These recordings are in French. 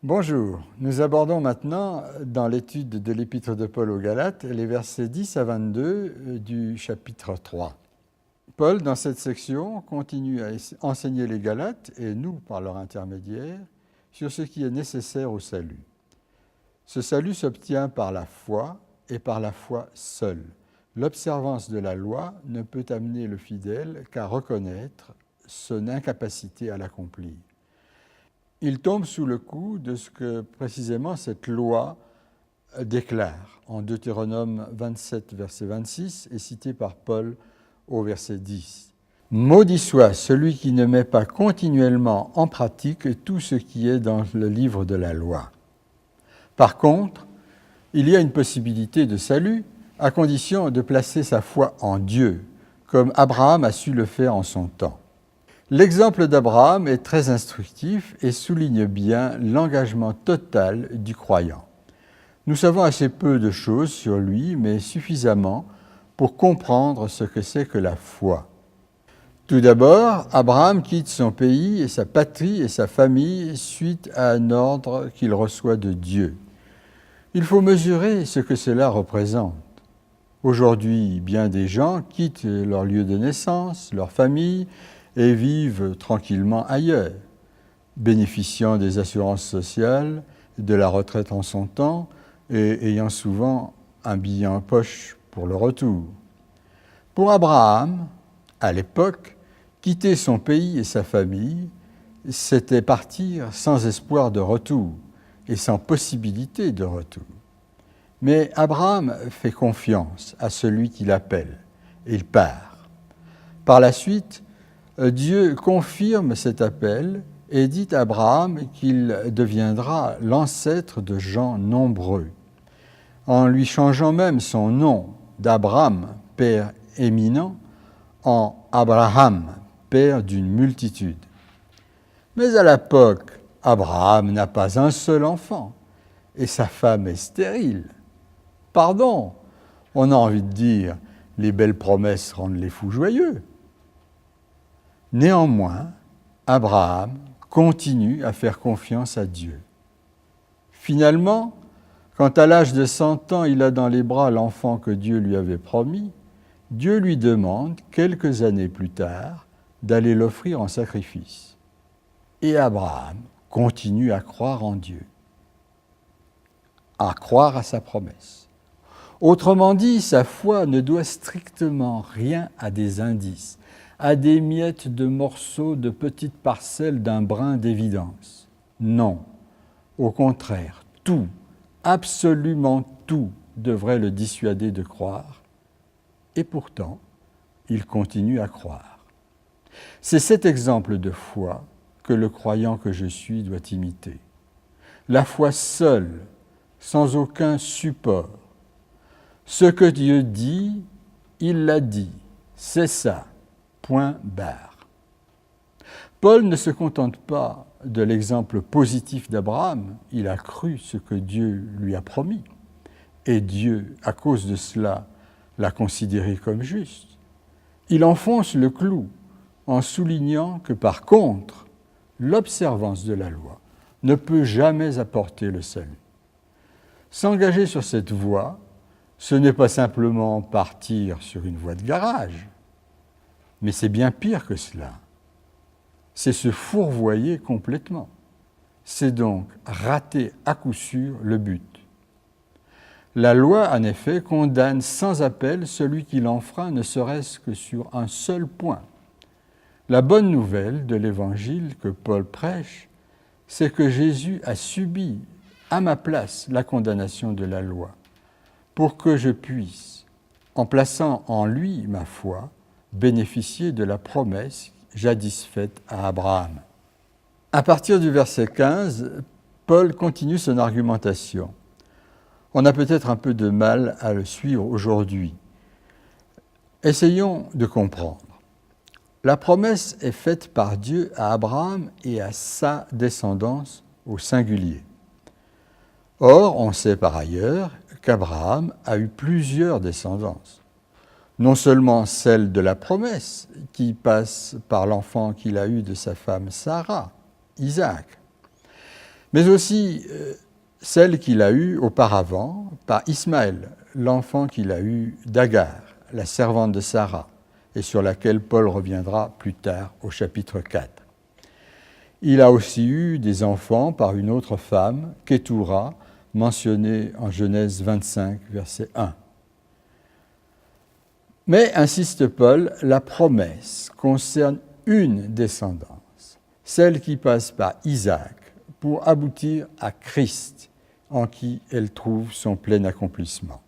Bonjour, nous abordons maintenant dans l'étude de l'Épître de Paul aux Galates les versets 10 à 22 du chapitre 3. Paul, dans cette section, continue à enseigner les Galates, et nous par leur intermédiaire, sur ce qui est nécessaire au salut. Ce salut s'obtient par la foi et par la foi seule. L'observance de la loi ne peut amener le fidèle qu'à reconnaître son incapacité à l'accomplir. Il tombe sous le coup de ce que précisément cette loi déclare en Deutéronome 27, verset 26, et cité par Paul au verset 10. « Maudit soit celui qui ne met pas continuellement en pratique tout ce qui est dans le livre de la loi. » Par contre, il y a une possibilité de salut à condition de placer sa foi en Dieu, comme Abraham a su le faire en son temps. L'exemple d'Abraham est très instructif et souligne bien l'engagement total du croyant. Nous savons assez peu de choses sur lui, mais suffisamment pour comprendre ce que c'est que la foi. Tout d'abord, Abraham quitte son pays et sa patrie et sa famille suite à un ordre qu'il reçoit de Dieu. Il faut mesurer ce que cela représente. Aujourd'hui, bien des gens quittent leur lieu de naissance, leur famille, et vivent tranquillement ailleurs, bénéficiant des assurances sociales, de la retraite en son temps et ayant souvent un billet en poche pour le retour. Pour Abraham, à l'époque, quitter son pays et sa famille, c'était partir sans espoir de retour et sans possibilité de retour. Mais Abraham fait confiance à celui qui l'appelle et il part. Par la suite, Dieu confirme cet appel et dit à Abraham qu'il deviendra l'ancêtre de gens nombreux, en lui changeant même son nom d'Abram, père éminent, en Abraham, père d'une multitude. Mais à l'époque, Abraham n'a pas un seul enfant et sa femme est stérile. Pardon, on a envie de dire, les belles promesses rendent les fous joyeux. Néanmoins, Abraham continue à faire confiance à Dieu. Finalement, quand à l'âge de 100 ans, il a dans les bras l'enfant que Dieu lui avait promis, Dieu lui demande, quelques années plus tard, d'aller l'offrir en sacrifice. Et Abraham continue à croire en Dieu, à croire à sa promesse. Autrement dit, sa foi ne doit strictement rien à des indices, à des miettes de morceaux de petites parcelles d'un brin d'évidence. Non, au contraire, tout, absolument tout, devrait le dissuader de croire. Et pourtant, il continue à croire. C'est cet exemple de foi que le croyant que je suis doit imiter. La foi seule, sans aucun support. Ce que Dieu dit, il l'a dit. C'est ça. Point barre. Paul ne se contente pas de l'exemple positif d'Abraham, il a cru ce que Dieu lui a promis, et Dieu, à cause de cela, l'a considéré comme juste. Il enfonce le clou en soulignant que par contre, l'observance de la loi ne peut jamais apporter le salut. S'engager sur cette voie, ce n'est pas simplement partir sur une voie de garage, mais c'est bien pire que cela. C'est se fourvoyer complètement. C'est donc rater à coup sûr le but. La loi, en effet, condamne sans appel celui qui l'enfreint, ne serait-ce que sur un seul point. La bonne nouvelle de l'Évangile que Paul prêche, c'est que Jésus a subi à ma place la condamnation de la loi, pour que je puisse, en plaçant en lui ma foi, bénéficier de la promesse jadis faite à Abraham. À partir du verset 15, Paul continue son argumentation. On a peut-être un peu de mal à le suivre aujourd'hui. Essayons de comprendre. La promesse est faite par Dieu à Abraham et à sa descendance au singulier. Or, on sait par ailleurs qu'Abraham a eu plusieurs descendances. Non seulement celle de la promesse, qui passe par l'enfant qu'il a eu de sa femme Sarah, Isaac, mais aussi celle qu'il a eue auparavant par Ismaël, l'enfant qu'il a eu d'Agar, la servante de Sarah, et sur laquelle Paul reviendra plus tard au chapitre 4. Il a aussi eu des enfants par une autre femme, Kétoura, mentionnée en Genèse 25, verset 1. Mais, insiste Paul, la promesse concerne une descendance, celle qui passe par Isaac, pour aboutir à Christ, en qui elle trouve son plein accomplissement.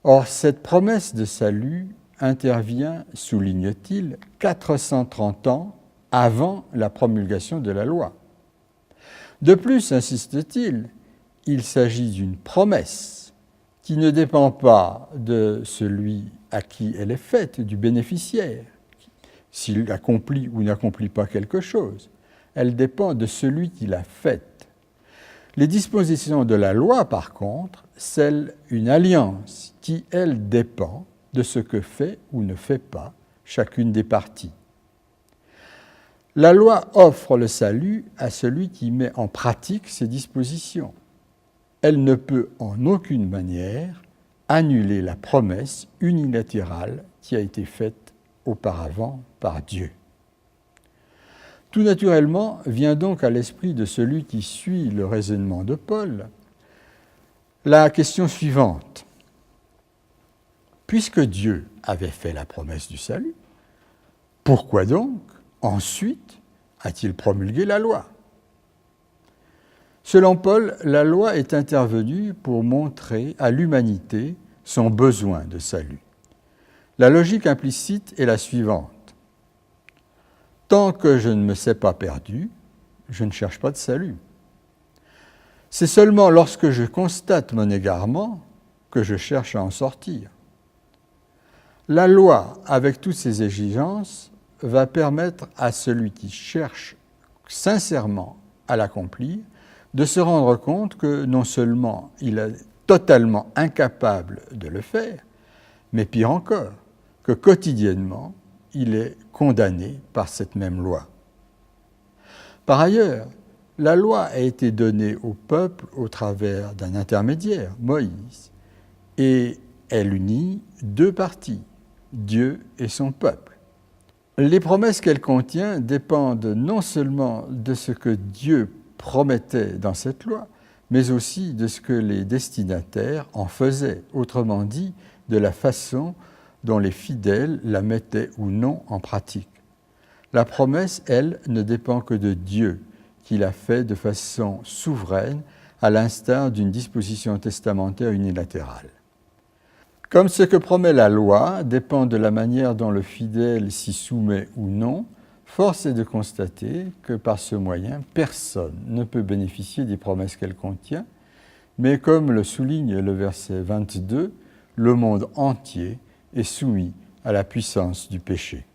Or, cette promesse de salut intervient, souligne-t-il, 430 ans avant la promulgation de la loi. De plus, insiste-t-il, il s'agit d'une promesse qui ne dépend pas de celui à qui elle est faite, du bénéficiaire, s'il accomplit ou n'accomplit pas quelque chose. Elle dépend de celui qui l'a faite. Les dispositions de la loi, par contre, scellent une alliance qui, elle, dépend de ce que fait ou ne fait pas chacune des parties. La loi offre le salut à celui qui met en pratique ses dispositions. Elle ne peut en aucune manière annuler la promesse unilatérale qui a été faite auparavant par Dieu. Tout naturellement vient donc à l'esprit de celui qui suit le raisonnement de Paul la question suivante. Puisque Dieu avait fait la promesse du salut, pourquoi donc ensuite a-t-il promulgué la loi ? Selon Paul, la loi est intervenue pour montrer à l'humanité son besoin de salut. La logique implicite est la suivante. Tant que je ne me sais pas perdu, je ne cherche pas de salut. C'est seulement lorsque je constate mon égarement que je cherche à en sortir. La loi, avec toutes ses exigences, va permettre à celui qui cherche sincèrement à l'accomplir de se rendre compte que non seulement il est totalement incapable de le faire, mais pire encore, que quotidiennement, il est condamné par cette même loi. Par ailleurs, la loi a été donnée au peuple au travers d'un intermédiaire, Moïse, et elle unit deux parties, Dieu et son peuple. Les promesses qu'elle contient dépendent non seulement de ce que Dieu promettait dans cette loi, mais aussi de ce que les destinataires en faisaient, autrement dit, de la façon dont les fidèles la mettaient ou non en pratique. La promesse, elle, ne dépend que de Dieu, qui l'a fait de façon souveraine, à l'instar d'une disposition testamentaire unilatérale. Comme ce que promet la loi dépend de la manière dont le fidèle s'y soumet ou non, force est de constater que par ce moyen, personne ne peut bénéficier des promesses qu'elle contient, mais comme le souligne le verset 22, le monde entier est soumis à la puissance du péché.